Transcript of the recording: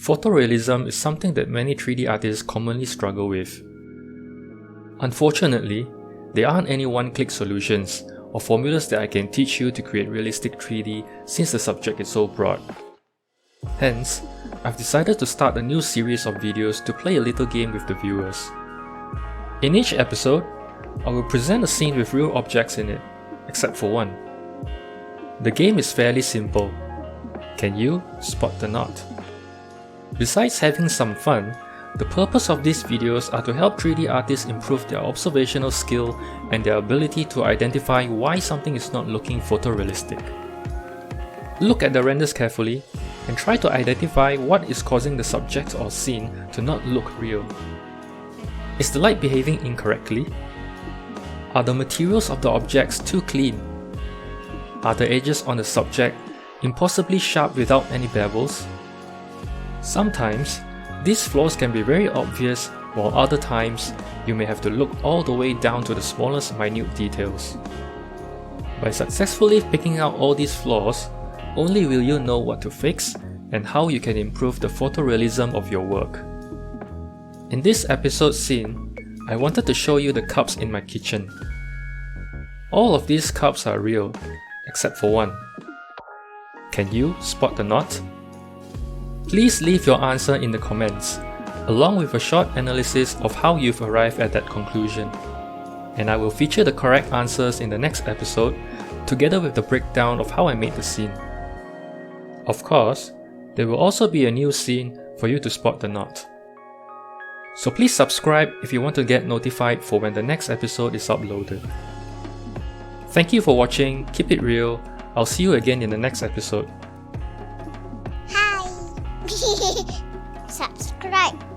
Photorealism is something that many 3D artists commonly struggle with. Unfortunately, there aren't any one-click solutions or formulas that I can teach you to create realistic 3D since the subject is so broad. Hence, I've decided to start a new series of videos to play a little game with the viewers. In each episode, I will present a scene with real objects in it, except for one. The game is fairly simple. Can you spot the knot? Besides having some fun, the purpose of these videos are to help 3D artists improve their observational skill and their ability to identify why something is not looking photorealistic. Look at the renders carefully and try to identify what is causing the subject or scene to not look real. Is the light behaving incorrectly? Are the materials of the objects too clean? Are the edges on the subject impossibly sharp without any bevels? Sometimes, these flaws can be very obvious, while other times, you may have to look all the way down to the smallest minute details. By successfully picking out all these flaws, only will you know what to fix and how you can improve the photorealism of your work. In this episode scene, I wanted to show you the cups in my kitchen. All of these cups are real, except for one. Can you spot the knot? Please leave your answer in the comments, along with a short analysis of how you've arrived at that conclusion. And I will feature the correct answers in the next episode, together with the breakdown of how I made the scene. Of course, there will also be a new scene for you to spot the knot. So please subscribe if you want to get notified for when the next episode is uploaded. Thank you for watching, keep it real, I'll see you again in the next episode. Hi! Subscribe!